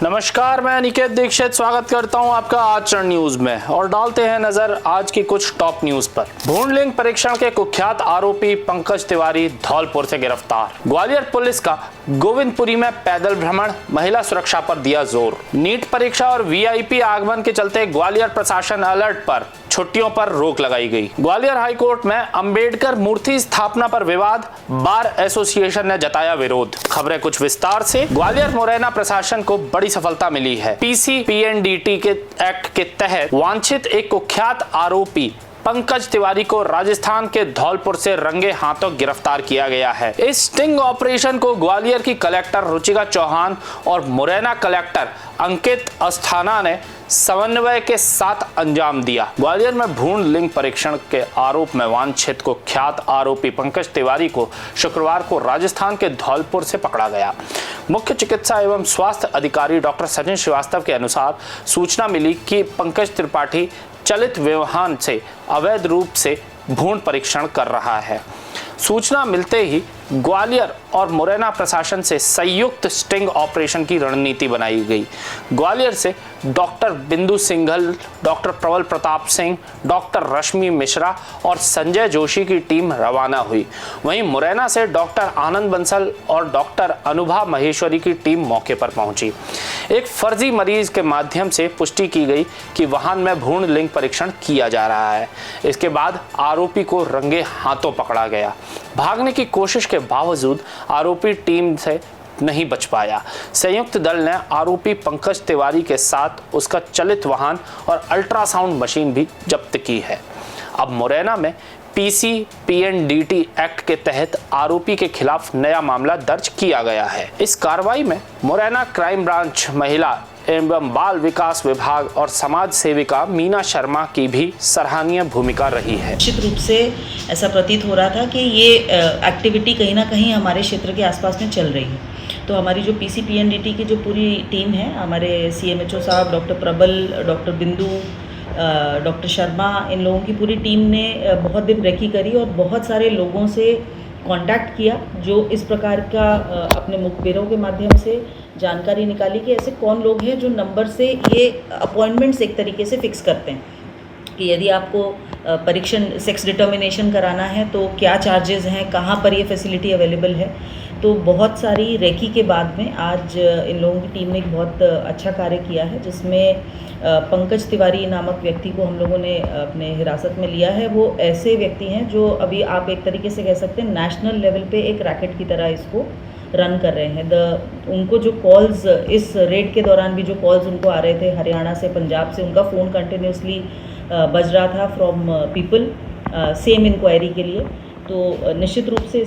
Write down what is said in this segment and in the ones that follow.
नमस्कार, मैं अनिकेत दीक्षित स्वागत करता हूं आपका आचरण न्यूज में और डालते हैं नजर आज की कुछ टॉप न्यूज पर। भ्रूण लिंग परीक्षण के कुख्यात आरोपी पंकज तिवारी धौलपुर से गिरफ्तार। ग्वालियर पुलिस का गोविंदपुरी में पैदल भ्रमण, महिला सुरक्षा पर दिया जोर। नीट परीक्षा और वीआईपी आगमन के चलते ग्वालियर प्रशासन अलर्ट पर, छुट्टियों पर रोक लगाई गई। ग्वालियर हाईकोर्ट में अंबेडकर मूर्ति स्थापना पर विवाद, बार एसोसिएशन ने जताया विरोध। खबरें कुछ विस्तार से। ग्वालियर मुरैना प्रशासन को बड़ी सफलता मिली है। पीसी-पीएनडीटी के एक्ट के तहत वांछित एक कुख्यात आरोपी पंकज तिवारी को राजस्थान के धौलपुर से रंगे हाथों गिरफ्तार किया गया है। इस स्टिंग ऑपरेशन को ग्वालियर की कलेक्टर रुचिका चौहान और मुरैना कलेक्टर अंकित अस्थाना ने समन्वय के साथ अंजाम दिया। ग्वालियर में भ्रूण लिंग परीक्षण के आरोप में वांछित कुख्यात आरोपी पंकज तिवारी को शुक्रवार को राजस्थान के धौलपुर से पकड़ा गया। मुख्य चिकित्सा एवं स्वास्थ्य अधिकारी डॉक्टर सचिन श्रीवास्तव के अनुसार सूचना मिली कि पंकज त्रिपाठी चलित वाहन से अवैध रूप से भ्रूण परीक्षण कर रहा है। सूचना मिलते ही ग्वालियर और मुरैना प्रशासन से संयुक्त स्टिंग ऑपरेशन की रणनीति बनाई गई। ग्वालियर से डॉक्टर बिंदु सिंघल, डॉक्टर प्रबल प्रताप सिंह, डॉक्टर रश्मि मिश्रा और संजय जोशी की टीम रवाना हुई। वहीं मुरैना से डॉक्टर आनंद बंसल और डॉक्टर अनुभा महेश्वरी की टीम मौके पर पहुंची। एक फर्जी मरीज के माध्यम से पुष्टि की गई कि वाहन में भ्रूण लिंग परीक्षण किया जा रहा है। इसके बाद आरोपी को रंगे हाथों पकड़ा गया। भागने की कोशिश के बावजूद आरोपी टीम से नहीं बच पाया। संयुक्त दल ने आरोपी पंकज तिवारी के साथ उसका चलित वाहन और अल्ट्रासाउंड मशीन भी जब्त की है। अब मुरैना में पीसी-पीएनडीटी एक्ट के तहत आरोपी के खिलाफ नया मामला दर्ज किया गया है। इस कार्रवाई में मुरैना क्राइम ब्रांच, महिला एवं बाल विकास विभाग और समाज सेविका मीना शर्मा की भी सराहनीय भूमिका रही है। निश्चित रूप से ऐसा प्रतीत हो रहा था कि ये एक्टिविटी कहीं ना कहीं हमारे क्षेत्र के आसपास में चल रही है। तो हमारी जो पीसी-पीएनडीटी की जो पूरी टीम है, हमारे सीएमएचओ साहब डॉक्टर प्रबल, डॉक्टर बिंदु, डॉक्टर शर्मा, इन लोगों की पूरी टीम ने बहुत दिन रेकी करी और बहुत सारे लोगों से कांटेक्ट किया जो इस प्रकार का अपने मुखबिरों के माध्यम से जानकारी निकाली कि ऐसे कौन लोग हैं जो नंबर से ये अपॉइंटमेंट्स एक तरीके से फिक्स करते हैं कि यदि आपको परीक्षण सेक्स डिटर्मिनेशन कराना है तो क्या चार्जेस हैं, कहाँ पर ये फैसिलिटी अवेलेबल है। तो बहुत सारी रेकी के बाद में आज इन लोगों की टीम ने एक बहुत अच्छा कार्य किया है, जिसमें पंकज तिवारी नामक व्यक्ति को हम लोगों ने अपने हिरासत में लिया है। वो ऐसे व्यक्ति हैं जो अभी आप एक तरीके से कह सकते हैं नेशनल लेवल पे एक रैकेट की तरह इसको रन कर रहे हैं। उनको जो कॉल्स, इस रेड के दौरान भी जो कॉल्स उनको आ रहे थे हरियाणा से, पंजाब से, उनका फ़ोन कंटिन्यूसली बज रहा था फ्रॉम पीपल सेम इंक्वायरी के लिए। तो निश्चित रूप से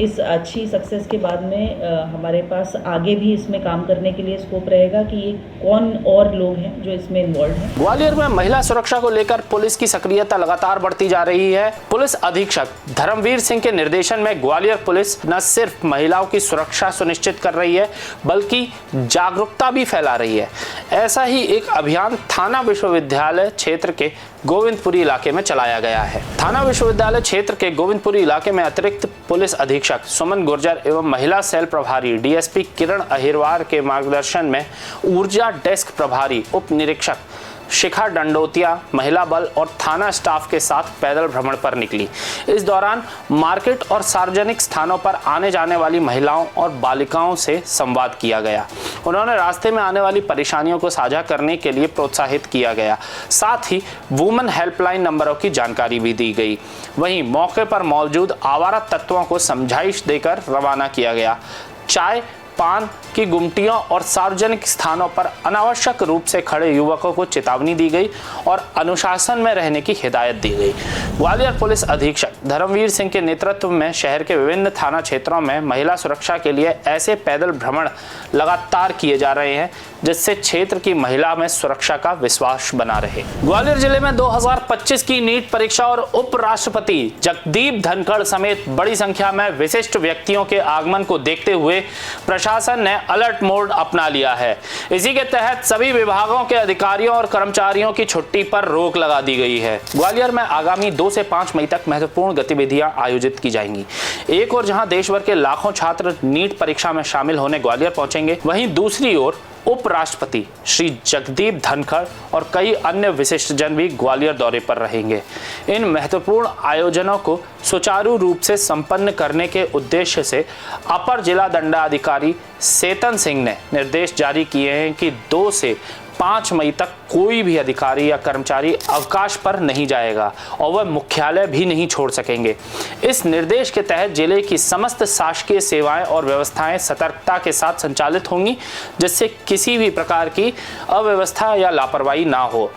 इस अच्छी सक्सेस के बाद में हमारे पास आगे भी इसमें काम करने के लिए स्कोप रहेगा कि ये कौन और लोग हैं जो इसमें इन्वॉल्व हैं। ग्वालियर में महिला सुरक्षा को लेकर पुलिस की सक्रियता लगातार बढ़ती जा रही है। पुलिस अधीक्षक धर्मवीर सिंह के निर्देशन में ग्वालियर पुलिस न सिर्फ महिलाओं की सुरक्षा सुनिश्चित कर रही है बल्कि जागरूकता भी फैला रही है। ऐसा ही एक अभियान थाना विश्वविद्यालय क्षेत्र के गोविंदपुरी इलाके में चलाया गया है। थाना विश्वविद्यालय क्षेत्र के गोविंदपुरी इलाके में अतिरिक्त पुलिस अधीक्षक सुमन गुर्जर एवं महिला सेल प्रभारी डीएसपी किरण अहिरवार के मार्गदर्शन में ऊर्जा डेस्क प्रभारी उप निरीक्षक शिखा डंडोतिया महिला बल और थाना स्टाफ के साथ पैदल भ्रमण पर निकली। इस दौरान मार्केट और सार्वजनिक स्थानों पर आने जाने वाली महिलाओं और बालिकाओं से संवाद किया गया। उन्होंने रास्ते में आने वाली परेशानियों को साझा करने के लिए प्रोत्साहित किया गया। साथ ही वुमेन हेल्पलाइन नंबरों की जानकारी भी दी गई। वहीं मौके पर मौजूद आवारा तत्वों को समझाइश देकर रवाना किया गया। चाय, पान की गुमटियों और सार्वजनिक स्थानों पर अनावश्यक रूप से खड़े युवकों को चेतावनी दी गई और अनुशासन में रहने की हिदायत दी गई। ग्वालियर पुलिस अधीक्षक धर्मवीर सिंह के नेतृत्व में शहर के विभिन्न थाना क्षेत्रों में महिला सुरक्षा के लिए ऐसे पैदल भ्रमण लगातार किए जा रहे हैं जिससे क्षेत्र की महिला में सुरक्षा का विश्वास बना रहे। ग्वालियर जिले में 2025 की नीट परीक्षा और उपराष्ट्रपति जगदीप धनखड़ समेत बड़ी संख्या में विशिष्ट व्यक्तियों के आगमन को देखते हुए प्रशासन प्रशासन ने अलर्ट मोड अपना लिया है। इसी के तहत सभी विभागों के अधिकारियों और कर्मचारियों की छुट्टी पर रोक लगा दी गई है। ग्वालियर में आगामी 2 से 5 मई तक महत्वपूर्ण गतिविधियां आयोजित की जाएंगी। एक और जहां देश भर के लाखों छात्र नीट परीक्षा में शामिल होने ग्वालियर पहुंचेंगे, वहीं दूसरी ओर उपराष्ट्रपति श्री जगदीप धनखड़ और कई अन्य विशिष्टजन भी ग्वालियर दौरे पर रहेंगे। इन महत्वपूर्ण आयोजनों को सुचारू रूप से संपन्न करने के उद्देश्य से अपर जिला दंडाधिकारी सेतन सिंह ने निर्देश जारी किए हैं कि 2 से 5 मई तक कोई भी अधिकारी या कर्मचारी अवकाश पर नहीं जाएगा और वह मुख्यालय भी नहीं छोड़ सकेंगे। इस निर्देश के तहत जिले की समस्त शासकीय सेवाएं और व्यवस्थाएं सतर्कता के साथ संचालित होंगी, जिससे किसी भी प्रकार की अव्यवस्था या लापरवाही ना हो।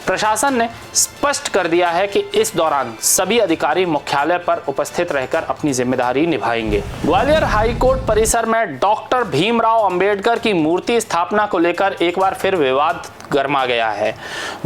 प्रशासन ने स्पष्ट कर दिया है कि इस दौरान सभी अधिकारी मुख्यालय पर उपस्थित रहकर अपनी जिम्मेदारी निभाएंगे। ग्वालियर हाईकोर्ट परिसर में डॉक्टर भीमराव अंबेडकर की मूर्ति स्थापना को लेकर एक बार फिर विवाद गर्मा गया है।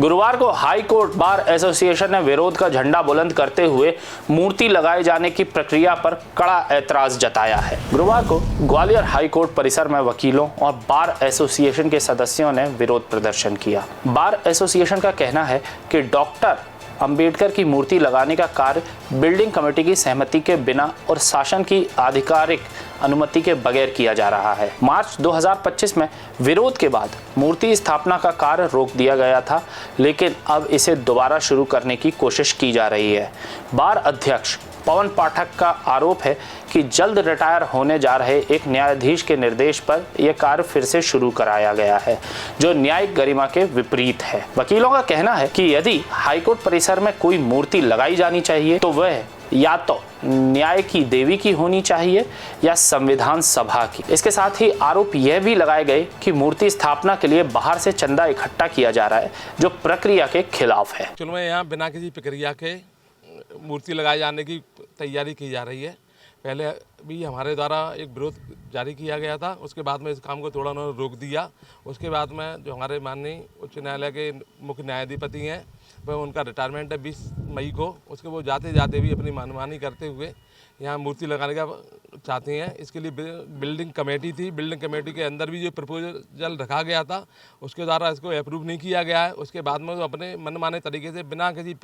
गुरुवार को हाई कोर्ट बार एसोसिएशन ने विरोध का झंडा बुलंद करते हुए मूर्ति लगाए जाने की प्रक्रिया पर कड़ा ऐतराज जताया है। गुरुवार को ग्वालियर हाई कोर्ट परिसर में वकीलों और बार एसोसिएशन के सदस्यों ने विरोध प्रदर्शन किया। बार एसोसिएशन का कहना है कि डॉक्टर अंबेडकर की मूर्ति लगाने का कार्य बिल्डिंग कमेटी की सहमति के बिना और शासन की आधिकारिक अनुमति के बगैर किया जा रहा है। मार्च 2025 में विरोध के बाद मूर्ति स्थापना का कार्य रोक दिया गया था, लेकिन अब इसे दोबारा शुरू करने की कोशिश की जा रही है। बार अध्यक्ष पवन पाठक का आरोप है कि जल्द रिटायर होने जा रहे एक न्यायाधीश के निर्देश पर यह कार्य फिर से शुरू कराया गया है, जो न्यायिक गरिमा के विपरीत है। वकीलों का कहना है कि यदि हाईकोर्ट परिसर में कोई मूर्ति लगाई जानी चाहिए तो वह या तो न्याय की देवी की होनी चाहिए या संविधान सभा की। इसके साथ ही आरोप यह भी लगाए गए कि मूर्ति स्थापना के लिए बाहर से चंदा इकट्ठा किया जा रहा है, जो प्रक्रिया के खिलाफ है। चलो मैं यहाँ बिना किसी प्रक्रिया के मूर्ति लगाए जाने की तैयारी की जा रही है। पहले भी हमारे द्वारा एक विरोध जारी किया गया था, उसके बाद में इस काम को थोड़ा उन्होंने रोक दिया। उसके बाद में जो हमारे माननीय उच्च न्यायालय के मुख्य न्यायाधिपति हैं, वह उनका रिटायरमेंट है 20 मई को, उसके वो जाते जाते भी अपनी मनमानी करते हुए यहाँ मूर्ति लगाने का चाहते हैं। इसके लिए बिल्डिंग कमेटी थी, बिल्डिंग कमेटी के अंदर भी जो प्रपोजल रखा गया था उसके द्वारा इसको अप्रूव नहीं किया गया है। उसके बाद में वो अपने मनमाने तरीके से बिना किसी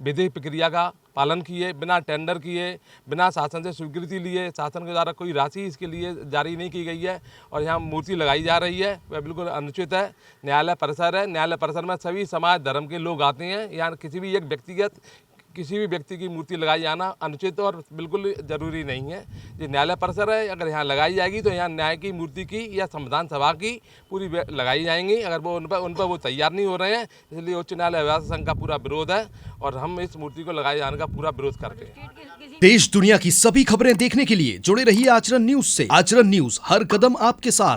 विधिक प्रक्रिया का पालन किए, बिना टेंडर किए, बिना शासन से स्वीकृति लिए, शासन के द्वारा कोई राशि इसके लिए जारी नहीं की गई है और यहाँ मूर्ति लगाई जा रही है, वह बिल्कुल अनुचित है। न्यायालय परिसर है, न्यायालय परिसर में सभी समाज धर्म के लोग आते हैं। यहाँ किसी भी व्यक्ति की मूर्ति लगाई जाना अनुचित और बिल्कुल जरूरी नहीं है। ये न्यायालय परिसर है, अगर यहाँ लगाई जाएगी तो यहाँ न्याय की मूर्ति की या संविधान सभा की पूरी लगाई जाएंगी। अगर वो उन पर वो तैयार नहीं हो रहे हैं, इसलिए उच्च न्यायालय अभिभाषक संघ का पूरा विरोध है और हम इस मूर्ति को लगाए जाने का पूरा विरोध करते हैं। देश दुनिया की सभी खबरें देखने के लिए जुड़े रहिए आचरण न्यूज से। आचरण न्यूज हर कदम आपके साथ।